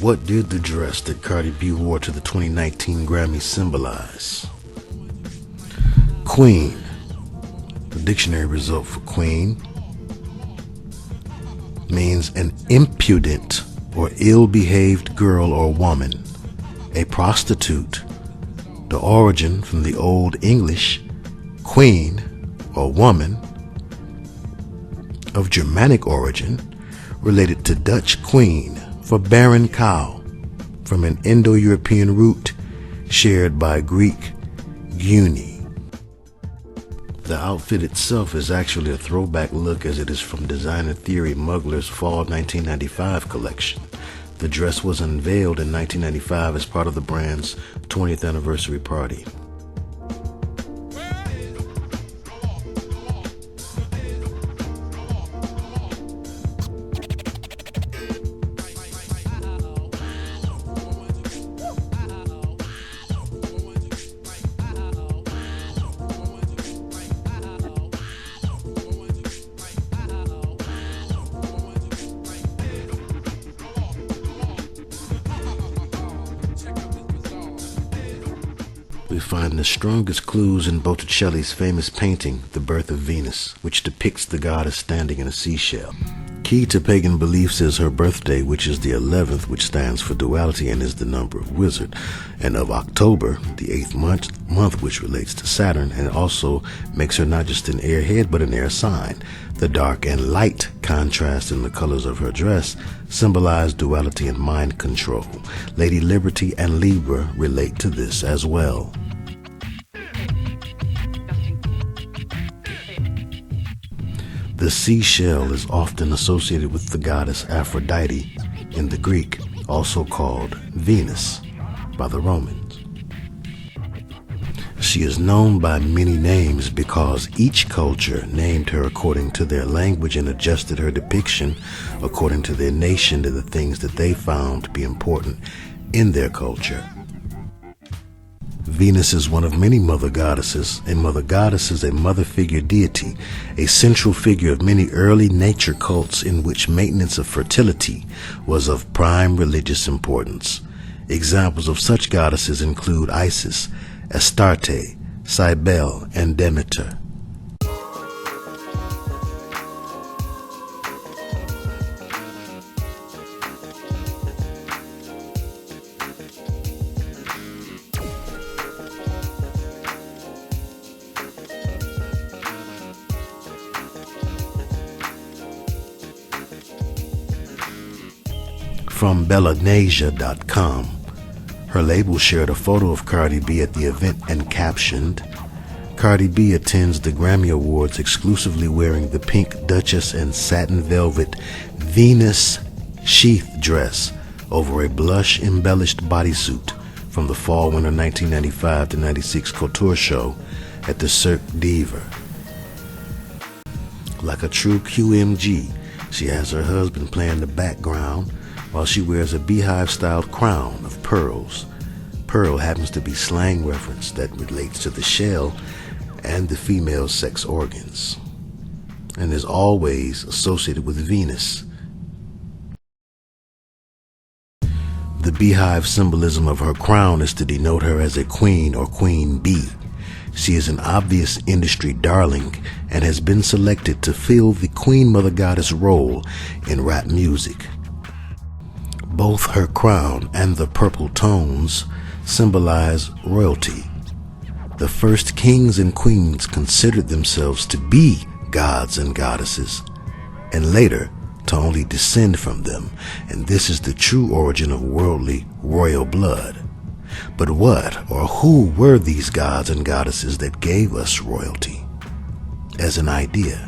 What did the dress that Cardi B wore to the 2019 Grammy symbolize? Queen. The dictionary result for queen means an impudent or ill-behaved girl or woman, a prostitute. The origin from the Old English, queen or woman, of Germanic origin, related to Dutch queen for barren cow, from an Indo-European root shared by Greek gyuni. The outfit itself is actually a throwback look, as it is from designer Theory Mugler's Fall 1995 collection. The dress was unveiled in 1995 as part of the brand's 20th anniversary party. We find the strongest clues in Botticelli's famous painting, The Birth of Venus, which depicts the goddess standing in a seashell. Key to pagan beliefs is her birthday, which is the 11th, which stands for duality and is the number of wizard, and of October, the 8th month, which relates to Saturn, and also makes her not just an airhead, but an air sign. The dark and light contrast in the colors of her dress symbolize duality and mind control. Lady Liberty and Libra relate to this as well. The seashell is often associated with the goddess Aphrodite in the Greek, also called Venus by the Romans. She is known by many names because each culture named her according to their language and adjusted her depiction according to their nation to the things that they found to be important in their culture. Venus is one of many mother goddesses. A mother goddess is a mother figure deity, a central figure of many early nature cults in which maintenance of fertility was of prime religious importance. Examples of such goddesses include Isis, Astarte, Cybele, and Demeter. From Bellanasia.com. Her label shared a photo of Cardi B at the event and captioned, "Cardi B attends the Grammy Awards exclusively wearing the pink Duchess and satin velvet Venus sheath dress over a blush embellished bodysuit from the fall-winter 1995-96 couture show at the Cirque d'Hiver." Like a true QMG, she has her husband playing the background while she wears a beehive-styled crown of pearls. Pearl happens to be slang reference that relates to the shell and the female sex organs, and is always associated with Venus. The beehive symbolism of her crown is to denote her as a queen or queen bee. She is an obvious industry darling and has been selected to fill the Queen Mother Goddess role in rap music. Both her crown and the purple tones symbolize royalty. The first kings and queens considered themselves to be gods and goddesses, and later to only descend from them, and this is the true origin of worldly royal blood. But what or who were these gods and goddesses that gave us royalty as an idea?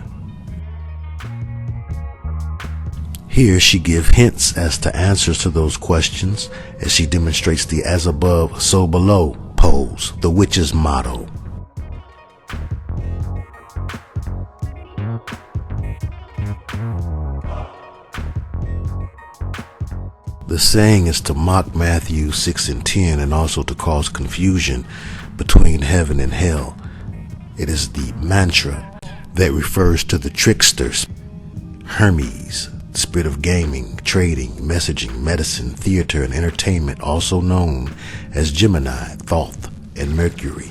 Here she gives hints as to answers to those questions as she demonstrates the as above, so below pose, the witch's motto. The saying is to mock Matthew 6:10 and also to cause confusion between heaven and hell. It is the mantra that refers to the tricksters, Hermes, the spirit of gaming, trading, messaging, medicine, theater, and entertainment, also known as Gemini, Thoth, and Mercury.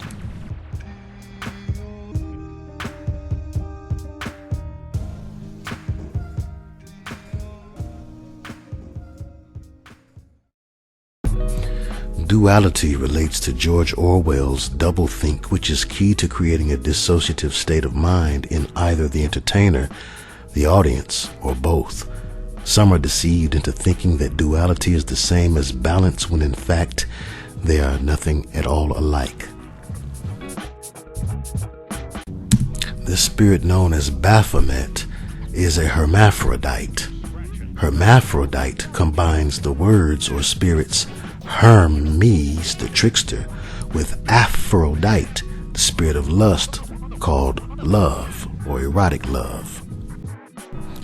Duality relates to George Orwell's doublethink, which is key to creating a dissociative state of mind in either the entertainer, the audience, or both. Some are deceived into thinking that duality is the same as balance when in fact they are nothing at all alike. This spirit known as Baphomet is a hermaphrodite. Hermaphrodite combines the words or spirits Hermes, the trickster, with Aphrodite, the spirit of lust, called love or erotic love.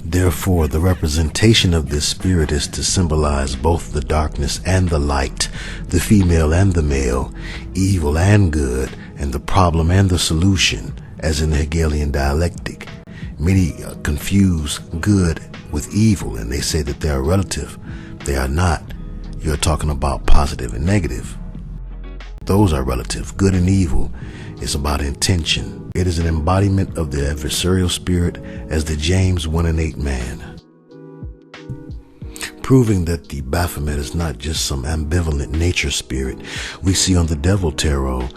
Therefore, the representation of this spirit is to symbolize both the darkness and the light, the female and the male, evil and good, and the problem and the solution, as in the Hegelian dialectic. Many confuse good with evil, and they say that they are relative. They are not. You're talking about positive and negative. Those are relative. Good and evil is about intention. It is an embodiment of the adversarial spirit as the James 1 and 8 man. Proving that the Baphomet is not just some ambivalent nature spirit we see on the Devil Tarot,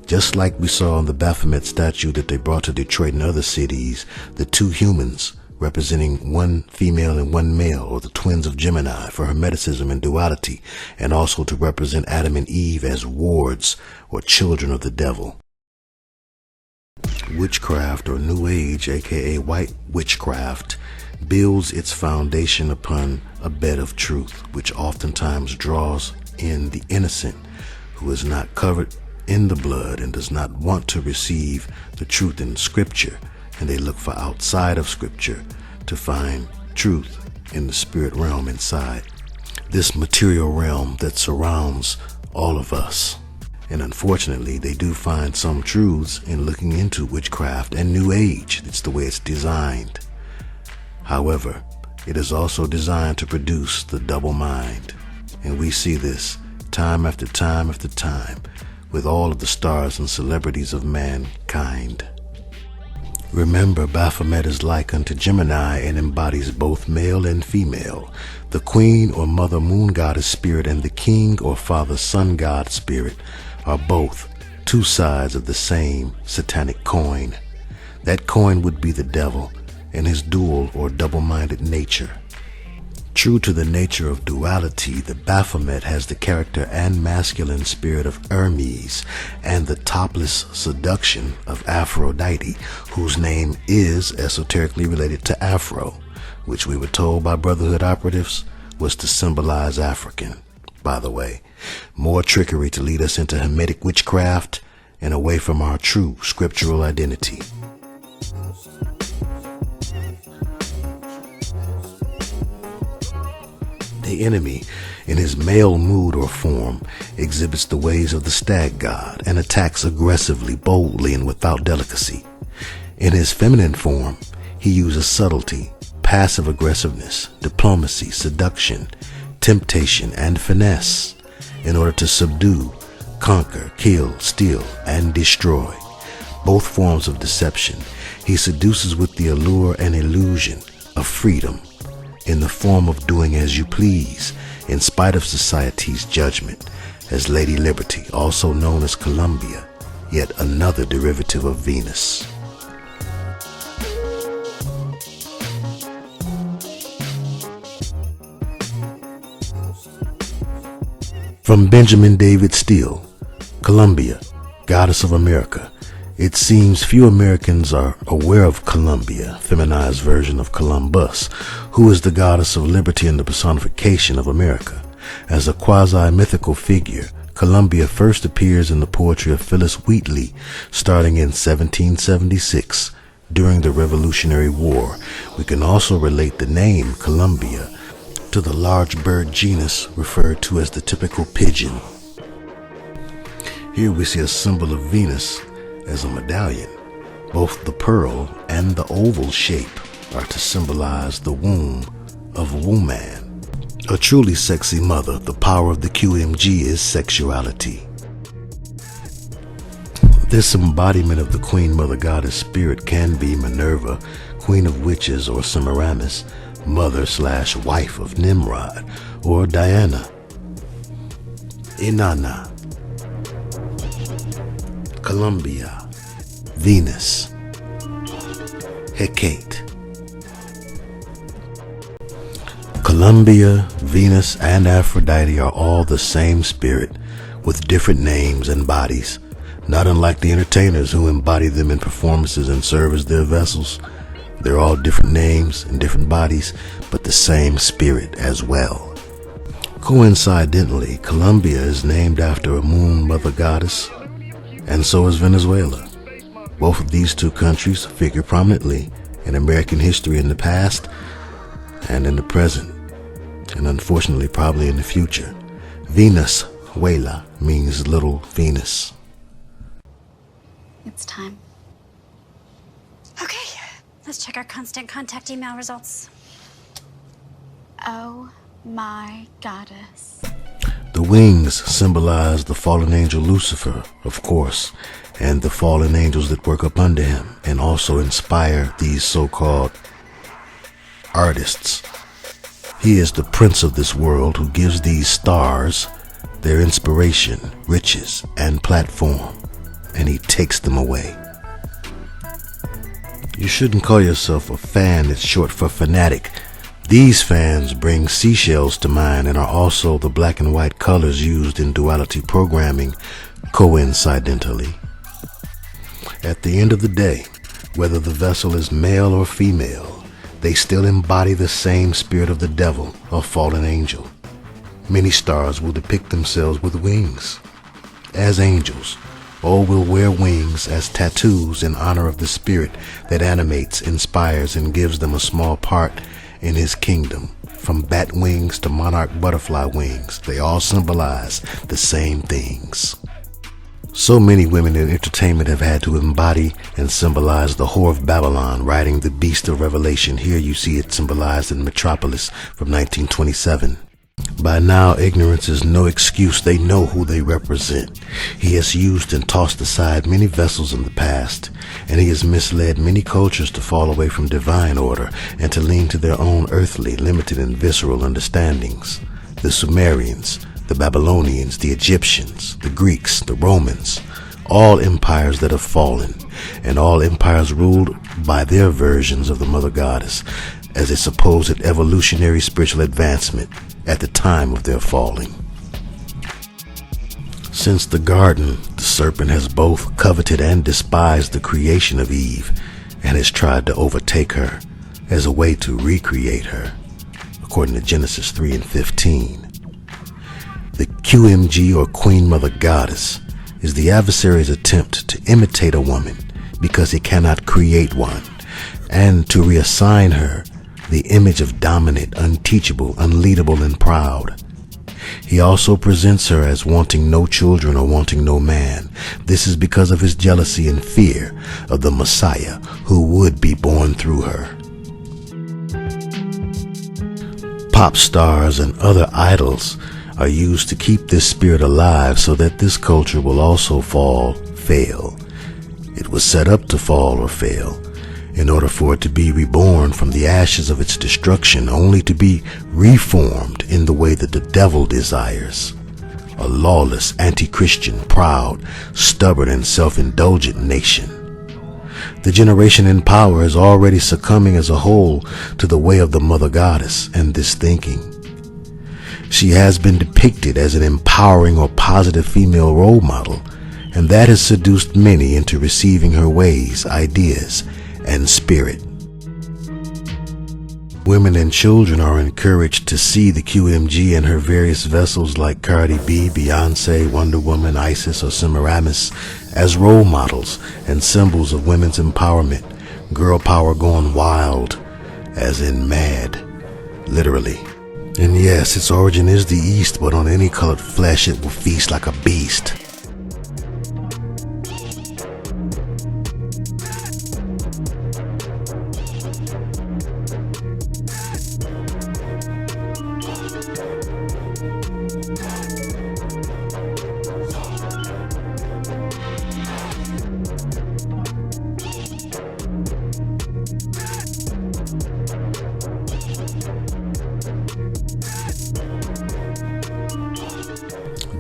just like we saw on the Baphomet statue that they brought to Detroit and other cities, the two humans representing one female and one male, or the twins of Gemini for Hermeticism and duality, and also to represent Adam and Eve as wards or children of the devil. Witchcraft or New Age, aka white witchcraft, builds its foundation upon a bed of truth, which oftentimes draws in the innocent who is not covered in the blood and does not want to receive the truth in Scripture, and they look for outside of Scripture to find truth in the spirit realm inside this material realm that surrounds all of us. And unfortunately, they do find some truths in looking into witchcraft and New Age. It's the way it's designed. However, it is also designed to produce the double mind, and we see this time after time after time with all of the stars and celebrities of mankind. Remember, Baphomet is like unto Gemini and embodies both male and female, the queen or mother moon goddess spirit and the king or father sun god spirit are both two sides of the same satanic coin. That coin would be the devil and his dual or double-minded nature. True to the nature of duality, the Baphomet has the character and masculine spirit of Hermes and the topless seduction of Aphrodite, whose name is esoterically related to Afro, which we were told by Brotherhood operatives was to symbolize African. By the way, more trickery to lead us into Hermetic witchcraft and away from our true scriptural identity. The enemy, in his male mood or form, exhibits the ways of the stag god and attacks aggressively, boldly, and without delicacy. In his feminine form, he uses subtlety, passive aggressiveness, diplomacy, seduction, temptation, and finesse in order to subdue, conquer, kill, steal, and destroy. Both forms of deception, he seduces with the allure and illusion of freedom, in the form of doing as you please, in spite of society's judgment, as Lady Liberty, also known as Columbia, yet another derivative of Venus. From Benjamin David Steele, Columbia, Goddess of America. It seems few Americans are aware of Columbia, feminized version of Columbus, who is the goddess of liberty and the personification of America. As a quasi-mythical figure, Columbia first appears in the poetry of Phyllis Wheatley, starting in 1776, during the Revolutionary War. We can also relate the name Columbia to the large bird genus referred to as the typical pigeon. Here we see a symbol of Venus as a medallion. Both the pearl and the oval shape are to symbolize the womb of woman. A truly sexy mother, the power of the QMG is sexuality. This embodiment of the Queen Mother Goddess spirit can be Minerva, Queen of Witches, or Semiramis, mother/wife of Nimrod, or Diana, Inanna, Columbia, Venus, Hecate. Columbia, Venus, and Aphrodite are all the same spirit with different names and bodies, not unlike the entertainers who embody them in performances and serve as their vessels. They're all different names and different bodies, but the same spirit as well. Coincidentally, Colombia is named after a moon mother goddess, and so is Venezuela. Both of these two countries figure prominently in American history in the past and in the present, and unfortunately probably in the future. Venezuela means Little Venus. It's time. Okay, let's check our constant contact email results. Oh my goddess. The wings symbolize the fallen angel Lucifer, of course, and the fallen angels that work up under him, and also inspire these so-called artists. He is the prince of this world who gives these stars their inspiration, riches, and platform, and he takes them away. You shouldn't call yourself a fan, it's short for fanatic. These fans bring seashells to mind and are also the black and white colors used in duality programming coincidentally. At the end of the day, whether the vessel is male or female, they still embody the same spirit of the devil or fallen angel. Many stars will depict themselves with wings as angels, or will wear wings as tattoos in honor of the spirit that animates, inspires, and gives them a small part in his kingdom. From bat wings to monarch butterfly wings, they all symbolize the same things. So many women in entertainment have had to embody and symbolize the whore of Babylon, riding the beast of Revelation. Here you see it symbolized in Metropolis from 1927. By now, ignorance is no excuse. They know who they represent. He has used and tossed aside many vessels in the past, and he has misled many cultures to fall away from divine order and to lean to their own earthly, limited, and visceral understandings. The Sumerians, the Babylonians, the Egyptians, the Greeks, the Romans, all empires that have fallen, and all empires ruled by their versions of the Mother Goddess as a supposed evolutionary spiritual advancement at the time of their falling. Since the garden, the serpent has both coveted and despised the creation of Eve and has tried to overtake her as a way to recreate her, according to Genesis 3:15. The QMG, or Queen Mother Goddess, is the adversary's attempt to imitate a woman because he cannot create one, and to reassign her the image of dominant, unteachable, unleadable, and proud. He also presents her as wanting no children or wanting no man. This is because of his jealousy and fear of the Messiah who would be born through her. Pop stars and other idols are used to keep this spirit alive so that this culture will also fail. It was set up to fall or fail in order for it to be reborn from the ashes of its destruction, only to be reformed in the way that the devil desires. A lawless, anti-Christian, proud, stubborn, and self-indulgent nation. The generation in power is already succumbing as a whole to the way of the Mother Goddess and this thinking. She has been depicted as an empowering or positive female role model, and that has seduced many into receiving her ways, ideas, and spirit. Women and children are encouraged to see the QMG and her various vessels like Cardi B, Beyonce, Wonder Woman, Isis, or Semiramis as role models and symbols of women's empowerment, girl power gone wild, as in mad, literally. And yes, its origin is the East, but on any colored flesh it will feast like a beast.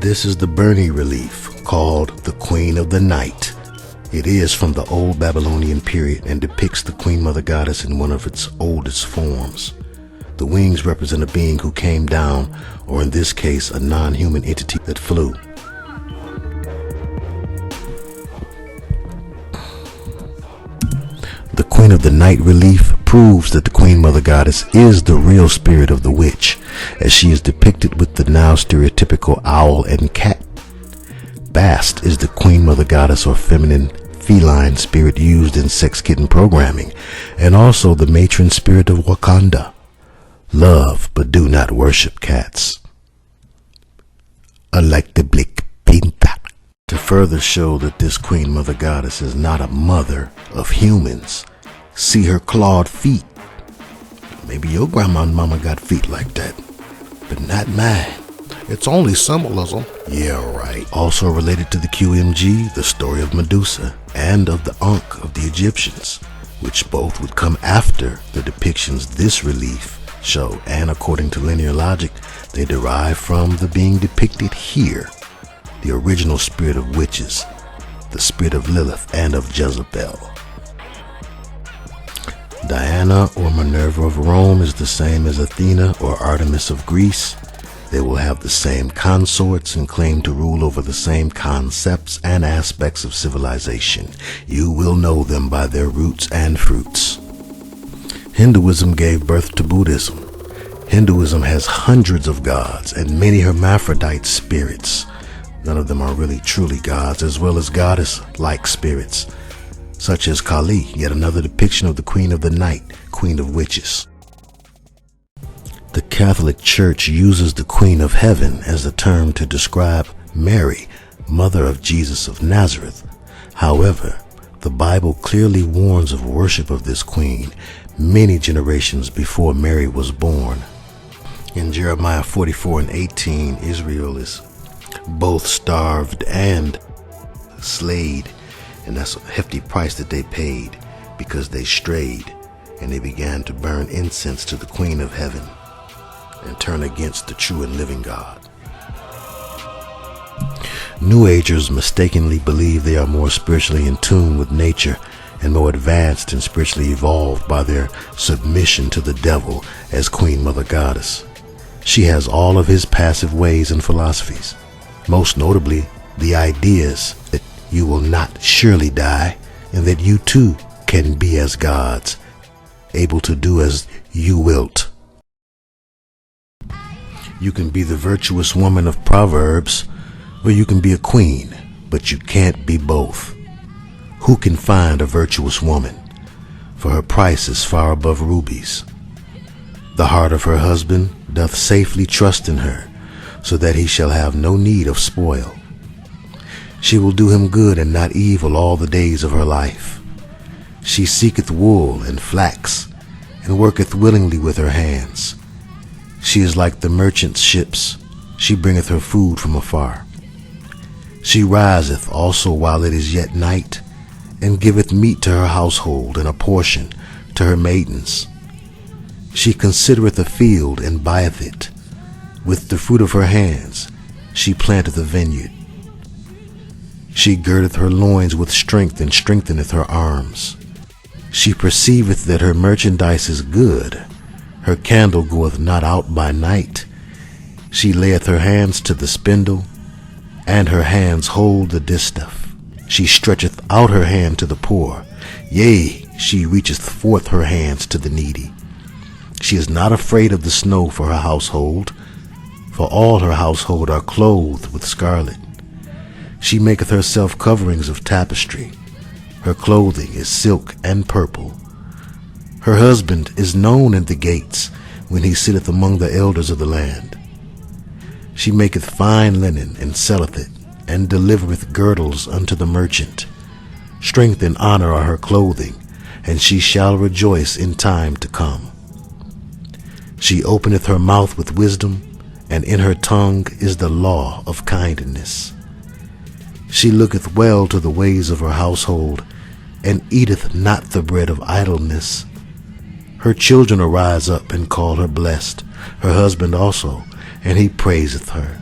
This is the Bernie relief, called the Queen of the Night. It is from the old Babylonian period and depicts the Queen Mother Goddess in one of its oldest forms. The wings represent a being who came down, or in this case, a non-human entity that flew. The Queen of the Night relief proves that the Queen Mother Goddess is the real spirit of the witch, as she is depicted with the now stereotypical owl and cat. Bast is the Queen Mother Goddess or feminine feline spirit used in sex kitten programming, and also the matron spirit of Wakanda. Love, but do not worship cats. I like the blick pinta. To further show that this Queen Mother Goddess is not a mother of humans, see her clawed feet. Maybe your grandma and mama got feet like that, but not mine. It's only symbolism. Yeah, right. Also related to the QMG, the story of Medusa and of the Ankh of the Egyptians, which both would come after the depictions this relief show, and according to linear logic, they derive from the being depicted here, the original spirit of witches, the spirit of Lilith and of Jezebel. Diana or Minerva of Rome is the same as Athena or Artemis of Greece. They will have the same consorts and claim to rule over the same concepts and aspects of civilization. You will know them by their roots and fruits. Hinduism gave birth to Buddhism. Hinduism has hundreds of gods and many hermaphrodite spirits. None of them are really truly gods, as well as goddess-like spirits, such as Kali, yet another depiction of the Queen of the Night, Queen of Witches. The Catholic Church uses the Queen of Heaven as a term to describe Mary, mother of Jesus of Nazareth. However, the Bible clearly warns of worship of this queen many generations before Mary was born. In Jeremiah 44:18, Israel is both starved and slayed, and that's a hefty price that they paid because they strayed and they began to burn incense to the Queen of Heaven and turn against the true and living God. New Agers mistakenly believe they are more spiritually in tune with nature and more advanced and spiritually evolved by their submission to the devil as Queen Mother Goddess. She has all of his passive ways and philosophies, most notably the ideas that you will not surely die and that you too can be as gods, able to do as you wilt. You can be the virtuous woman of Proverbs, or you can be a queen, but you can't be both. Who can find a virtuous woman? For her price is far above rubies. The heart of her husband doth safely trust in her, so that he shall have no need of spoil. She will do him good and not evil all the days of her life. She seeketh wool and flax, and worketh willingly with her hands. She is like the merchant's ships, she bringeth her food from afar. She riseth also while it is yet night, and giveth meat to her household and a portion to her maidens. She considereth a field and buyeth it. With the fruit of her hands she planteth a vineyard. She girdeth her loins with strength and strengtheneth her arms. She perceiveth that her merchandise is good. Her candle goeth not out by night. She layeth her hands to the spindle, and her hands hold the distaff. She stretcheth out her hand to the poor. Yea, she reacheth forth her hands to the needy. She is not afraid of the snow for her household, for all her household are clothed with scarlet. She maketh herself coverings of tapestry. Her clothing is silk and purple. Her husband is known in the gates when he sitteth among the elders of the land. She maketh fine linen and selleth it, and delivereth girdles unto the merchant. Strength and honor are her clothing, and she shall rejoice in time to come. She openeth her mouth with wisdom, and in her tongue is the law of kindness. She looketh well to the ways of her household, and eateth not the bread of idleness. Her children arise up and call her blessed, her husband also, and he praiseth her.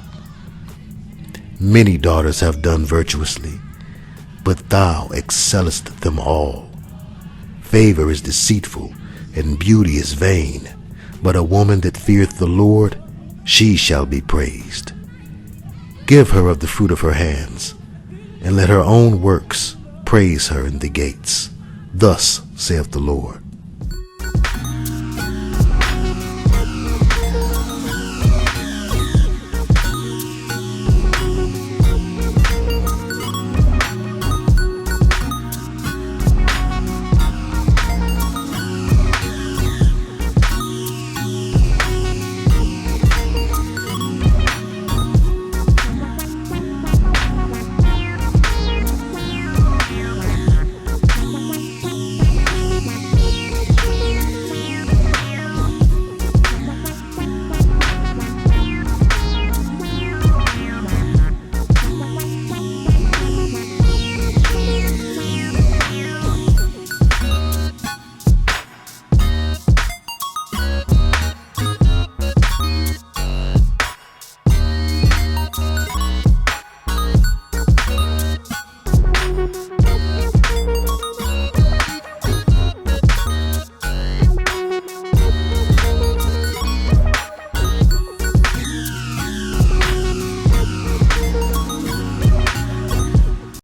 Many daughters have done virtuously, but thou excellest them all. Favor is deceitful, and beauty is vain, but a woman that feareth the Lord, she shall be praised. Give her of the fruit of her hands, and let her own works praise her in the gates. Thus saith the Lord.